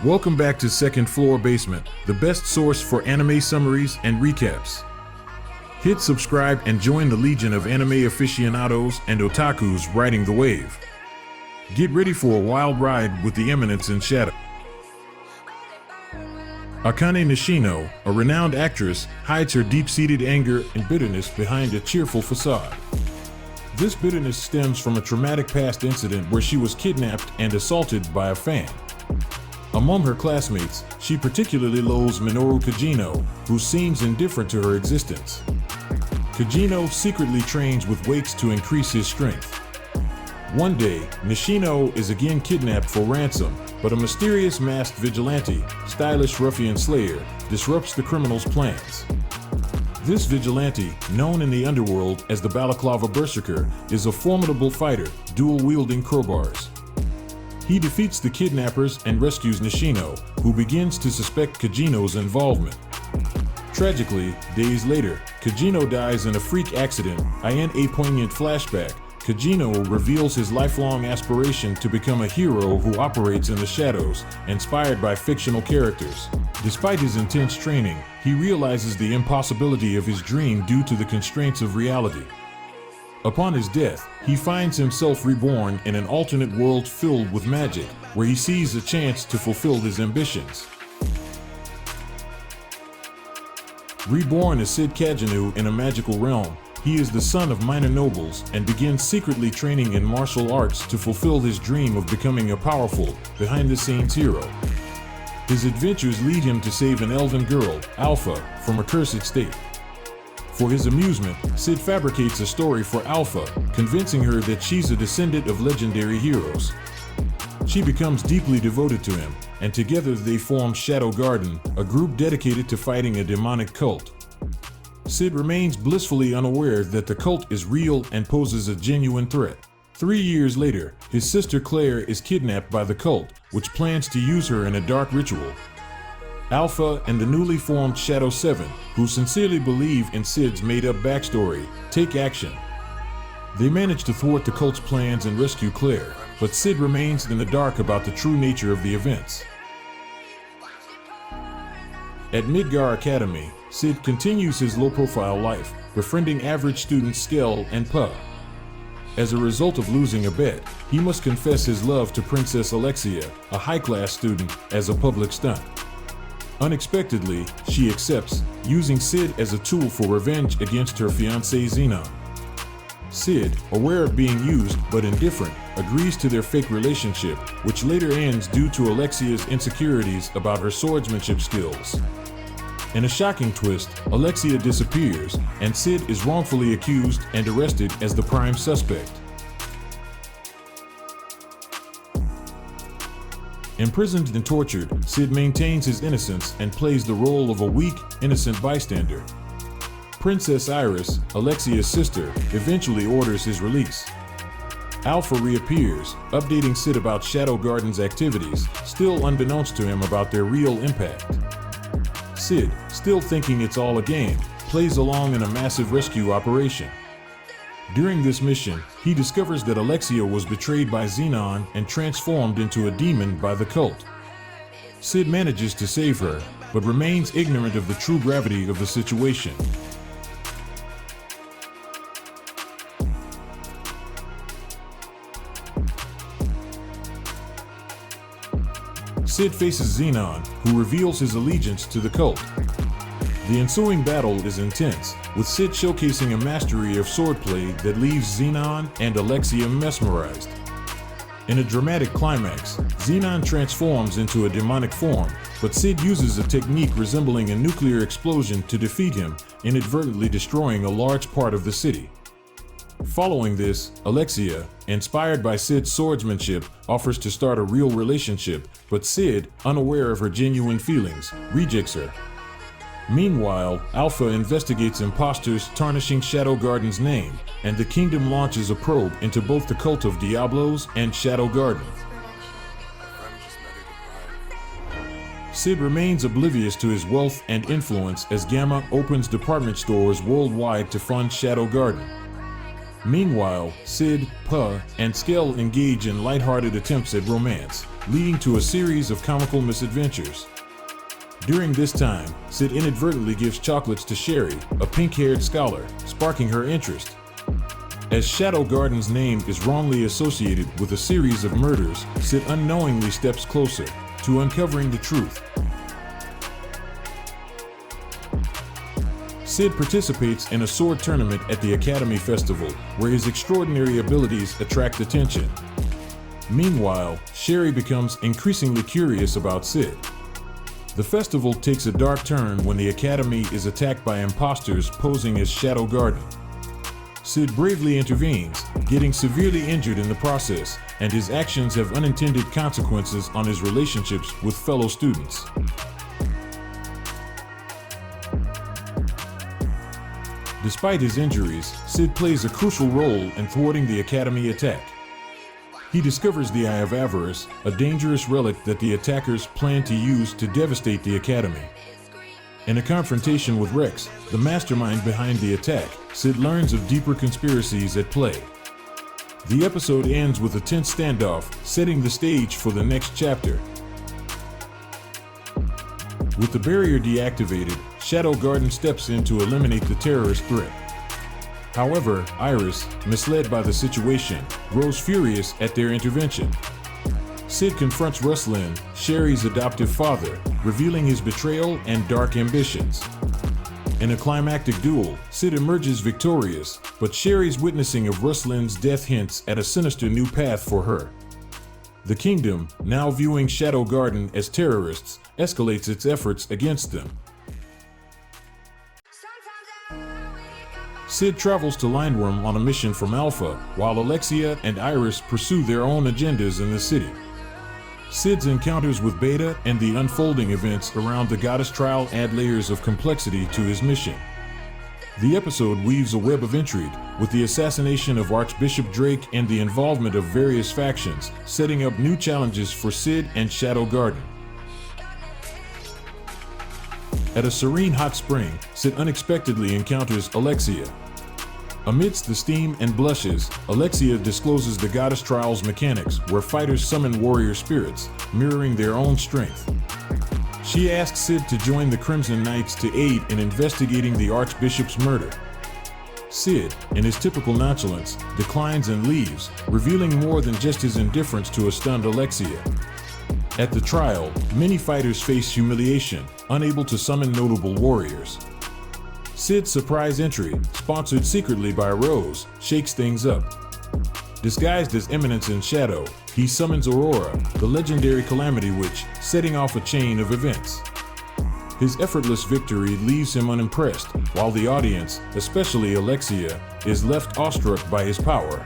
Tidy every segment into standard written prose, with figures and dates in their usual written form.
Welcome back to Second Floor Basement, the best source for anime summaries and recaps. Hit subscribe and join the legion of anime aficionados and otakus riding the wave. Get ready for a wild ride with the Eminence in shadow. Akane Nishino, a renowned actress, hides her deep-seated anger and bitterness behind a cheerful facade. This bitterness stems from a traumatic past incident where she was kidnapped and assaulted by a fan. Among her classmates, she particularly loathes Minoru Kajino, who seems indifferent to her existence. Kajino secretly trains with weights to increase his strength. One day, Nishino is again kidnapped for ransom, but a mysterious masked vigilante, stylish ruffian slayer, disrupts the criminal's plans. This vigilante, known in the underworld as the Balaclava Berserker, is a formidable fighter, dual-wielding crowbars. He defeats the kidnappers and rescues Nishino, who begins to suspect Kajino's involvement. Tragically, days later, Kajino dies in a freak accident. In a poignant flashback, Kajino reveals his lifelong aspiration to become a hero who operates in the shadows, inspired by fictional characters. Despite his intense training, he realizes the impossibility of his dream due to the constraints of reality. Upon his death, he finds himself reborn in an alternate world filled with magic, where he sees a chance to fulfill his ambitions. Reborn as Sid Kajinu in a magical realm, he is the son of minor nobles and begins secretly training in martial arts to fulfill his dream of becoming a powerful, behind-the-scenes hero. His adventures lead him to save an elven girl, Alpha, from a cursed state. For his amusement, Sid fabricates a story for Alpha, convincing her that she's a descendant of legendary heroes. She becomes deeply devoted to him, and together they form Shadow Garden, a group dedicated to fighting a demonic cult. Sid remains blissfully unaware that the cult is real and poses a genuine threat. 3 years later, his sister Claire is kidnapped by the cult, which plans to use her in a dark ritual. Alpha and the newly formed Shadow 7, who sincerely believe in Sid's made-up backstory, take action. They manage to thwart the cult's plans and rescue Claire, but Sid remains in the dark about the true nature of the events. At Midgar Academy, Sid continues his low-profile life, befriending average students Skell and Pa. As a result of losing a bet, he must confess his love to Princess Alexia, a high-class student, as a public stunt. Unexpectedly, she accepts, using Sid as a tool for revenge against her fiancé Xenon. Sid, aware of being used but indifferent, agrees to their fake relationship, which later ends due to Alexia's insecurities about her swordsmanship skills. In a shocking twist, Alexia disappears, and Sid is wrongfully accused and arrested as the prime suspect. Imprisoned and tortured, Sid maintains his innocence and plays the role of a weak, innocent bystander. Princess Iris, Alexia's sister, eventually orders his release. Alpha reappears, updating Sid about Shadow Garden's activities, still unbeknownst to him about their real impact. Sid, still thinking it's all a game, plays along in a massive rescue operation. During this mission, he discovers that Alexia was betrayed by Xenon and transformed into a demon by the cult. Sid manages to save her, but remains ignorant of the true gravity of the situation. Sid faces Xenon, who reveals his allegiance to the cult. The ensuing battle is intense, with Sid showcasing a mastery of swordplay that leaves Xenon and Alexia mesmerized. In a dramatic climax, Xenon transforms into a demonic form, but Sid uses a technique resembling a nuclear explosion to defeat him, inadvertently destroying a large part of the city. Following this, Alexia, inspired by Sid's swordsmanship, offers to start a real relationship, but Sid, unaware of her genuine feelings, rejects her. Meanwhile, Alpha investigates imposters tarnishing Shadow Garden's name, and the kingdom launches a probe into both the cult of Diablos and Shadow Garden. Sid remains oblivious to his wealth and influence as Gamma opens department stores worldwide to fund Shadow Garden. Meanwhile, Sid, Pa, and Skell engage in lighthearted attempts at romance, leading to a series of comical misadventures. During this time, Sid inadvertently gives chocolates to Sherry, a pink-haired scholar, sparking her interest. As Shadow Garden's name is wrongly associated with a series of murders, Sid unknowingly steps closer to uncovering the truth. Sid participates in a sword tournament at the Academy Festival, where his extraordinary abilities attract attention. Meanwhile, Sherry becomes increasingly curious about Sid. The festival takes a dark turn when the Academy is attacked by imposters posing as Shadow Garden. Sid bravely intervenes, getting severely injured in the process, and his actions have unintended consequences on his relationships with fellow students. Despite his injuries, Sid plays a crucial role in thwarting the Academy attack. He discovers the Eye of Avarice, a dangerous relic that the attackers plan to use to devastate the Academy. In a confrontation with Rex, the mastermind behind the attack, Sid learns of deeper conspiracies at play. The episode ends with a tense standoff, setting the stage for the next chapter. With the barrier deactivated, Shadow Garden steps in to eliminate the terrorist threat. However, Iris, misled by the situation, grows furious at their intervention. Sid confronts Ruslan, Sherry's adoptive father, revealing his betrayal and dark ambitions. In a climactic duel, Sid emerges victorious, but Sherry's witnessing of Ruslan's death hints at a sinister new path for her. The kingdom, now viewing Shadow Garden as terrorists, escalates its efforts against them. Sid travels to Lineworm on a mission from Alpha, while Alexia and Iris pursue their own agendas in the city. Sid's encounters with Beta and the unfolding events around the goddess trial add layers of complexity to his mission. The episode weaves a web of intrigue, with the assassination of Archbishop Drake and the involvement of various factions, setting up new challenges for Sid and Shadow Garden. At a serene hot spring, Sid unexpectedly encounters Alexia. Amidst the steam and blushes, Alexia discloses the goddess trial's mechanics, where fighters summon warrior spirits, mirroring their own strength. She asks Sid to join the Crimson Knights to aid in investigating the Archbishop's murder. Sid, in his typical nonchalance, declines and leaves, revealing more than just his indifference to a stunned Alexia. At the trial, many fighters face humiliation, unable to summon notable warriors. Sid's surprise entry, sponsored secretly by Rose, shakes things up. Disguised as Eminence in Shadow, he summons Aurora, the legendary Calamity Witch, setting off a chain of events. His effortless victory leaves him unimpressed, while the audience, especially Alexia, is left awestruck by his power.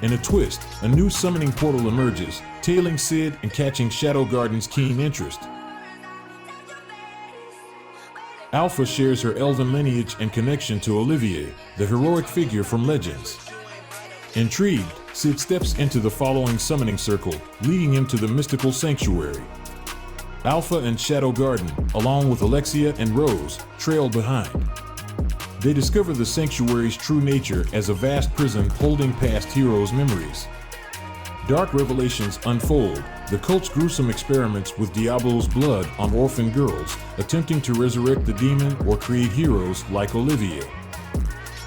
In a twist, a new summoning portal emerges, tailing Sid and catching Shadow Garden's keen interest. Alpha shares her elven lineage and connection to Olivier, the heroic figure from Legends. Intrigued, Sid steps into the following summoning circle, leading him to the mystical sanctuary. Alpha and Shadow Garden, along with Alexia and Rose, trail behind. They discover the sanctuary's true nature as a vast prison holding past heroes' memories. Dark revelations unfold, the cult's gruesome experiments with Diablo's blood on orphan girls, attempting to resurrect the demon or create heroes like Olivier.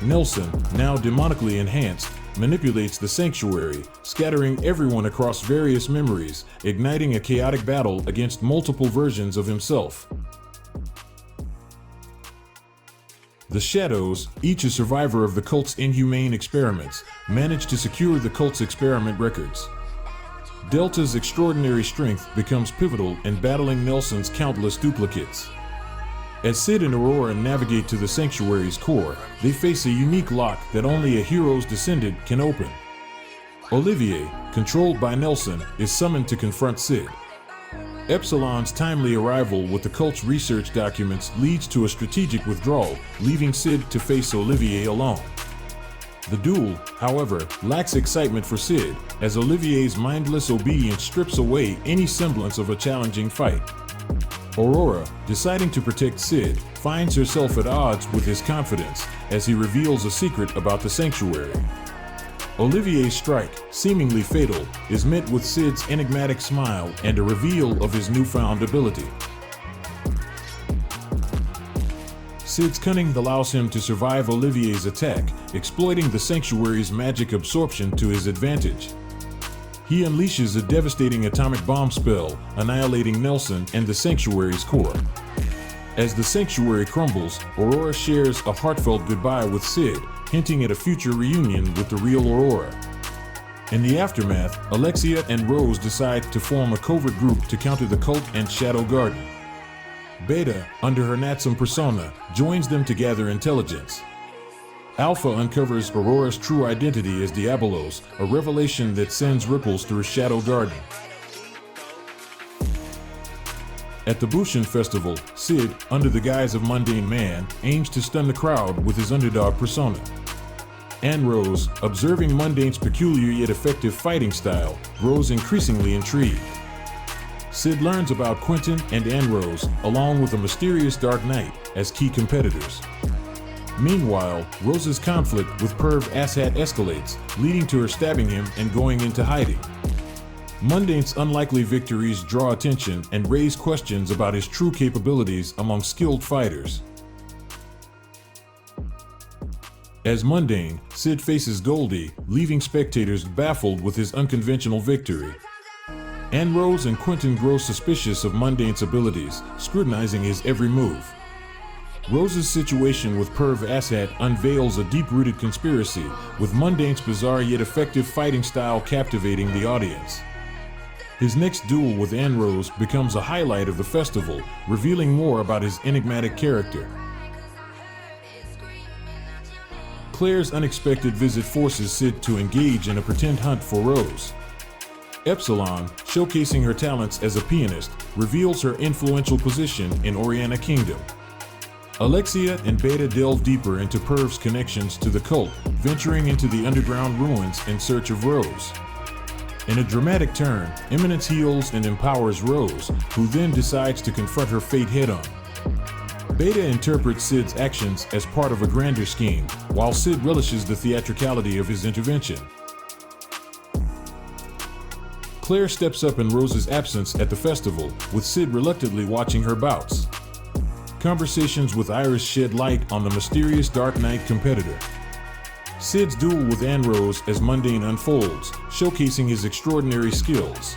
Nelson, now demonically enhanced, manipulates the sanctuary, scattering everyone across various memories, igniting a chaotic battle against multiple versions of himself. The Shadows, each a survivor of the cult's inhumane experiments, manage to secure the cult's experiment records. Delta's extraordinary strength becomes pivotal in battling Nelson's countless duplicates. As Sid and Aurora navigate to the sanctuary's core, they face a unique lock that only a hero's descendant can open. Olivier, controlled by Nelson, is summoned to confront Sid. Epsilon's timely arrival with the cult's research documents leads to a strategic withdrawal, leaving Sid to face Olivier alone. The duel, however, lacks excitement for Sid, as Olivier's mindless obedience strips away any semblance of a challenging fight. Aurora, deciding to protect Sid, finds herself at odds with his confidence as he reveals a secret about the sanctuary. Olivier's strike, seemingly fatal, is met with Sid's enigmatic smile and a reveal of his newfound ability. Sid's cunning allows him to survive Olivier's attack, exploiting the sanctuary's magic absorption to his advantage. He unleashes a devastating atomic bomb spell, annihilating Nelson and the sanctuary's core. As the sanctuary crumbles, Aurora shares a heartfelt goodbye with Sid, hinting at a future reunion with the real Aurora. In the aftermath, Alexia and Rose decide to form a covert group to counter the cult and Shadow Garden. Beta, under her Natsum persona, joins them to gather intelligence. Alpha uncovers Aurora's true identity as Diabolos, a revelation that sends ripples through Shadow Garden. At the Bushin festival, Sid, under the guise of mundane man, aims to stun the crowd with his underdog persona. And Rose, observing Mundane's peculiar yet effective fighting style, grows increasingly intrigued. Sid learns about Quentin and Rose, along with a mysterious Dark Knight, as key competitors. Meanwhile, Rose's conflict with Perv Asshat escalates, leading to her stabbing him and going into hiding. Mundane's unlikely victories draw attention and raise questions about his true capabilities among skilled fighters. As Mundane, Sid faces Goldie, leaving spectators baffled with his unconventional victory. And Rose and Quentin grow suspicious of Mundane's abilities, scrutinizing his every move. Rose's situation with Perv Asshat unveils a deep-rooted conspiracy, with Mundane's bizarre yet effective fighting style captivating the audience. His next duel with Rose becomes a highlight of the festival, revealing more about his enigmatic character. Claire's unexpected visit forces Sid to engage in a pretend hunt for Rose. Epsilon, showcasing her talents as a pianist, reveals her influential position in Oriana Kingdom. Alexia and Beta delve deeper into Perv's connections to the cult, venturing into the underground ruins in search of Rose. In a dramatic turn, Eminence heals and empowers Rose, who then decides to confront her fate head-on. Beta interprets Sid's actions as part of a grander scheme, while Sid relishes the theatricality of his intervention. Claire steps up in Rose's absence at the festival, with Sid reluctantly watching her bouts. Conversations with Iris shed light on the mysterious Dark Knight competitor. Sid's duel with Rose as Mundane unfolds, showcasing his extraordinary skills.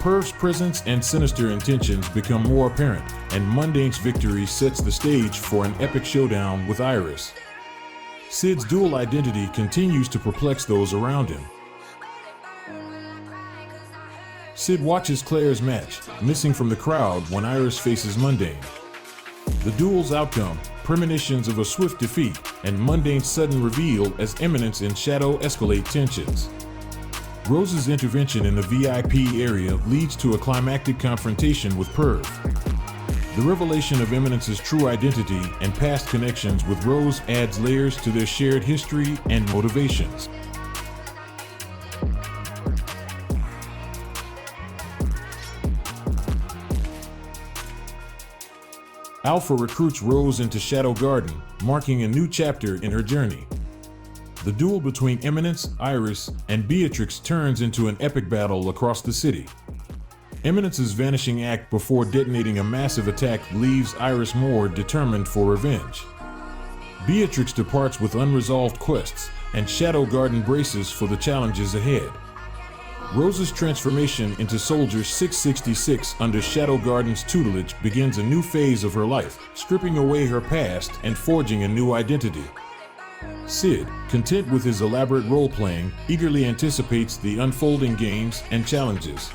Perv's presence and sinister intentions become more apparent, and Mundane's victory sets the stage for an epic showdown with Iris. Sid's dual identity continues to perplex those around him. Sid watches Claire's match, missing from the crowd when Iris faces Mundane. The duel's outcome, premonitions of a swift defeat, and Mundane's sudden reveal as Eminence and Shadow escalate tensions. Rose's intervention in the VIP area leads to a climactic confrontation with Perv. The revelation of Eminence's true identity and past connections with Rose adds layers to their shared history and motivations. Alpha recruits Rose into Shadow Garden, marking a new chapter in her journey. The duel between Eminence, Iris, and Beatrix turns into an epic battle across the city. Eminence's vanishing act before detonating a massive attack leaves Iris more determined for revenge. Beatrix departs with unresolved quests, and Shadow Garden braces for the challenges ahead. Rose's transformation into Soldier 666 under Shadow Garden's tutelage begins a new phase of her life, stripping away her past and forging a new identity. Sid, content with his elaborate role-playing, eagerly anticipates the unfolding games and challenges.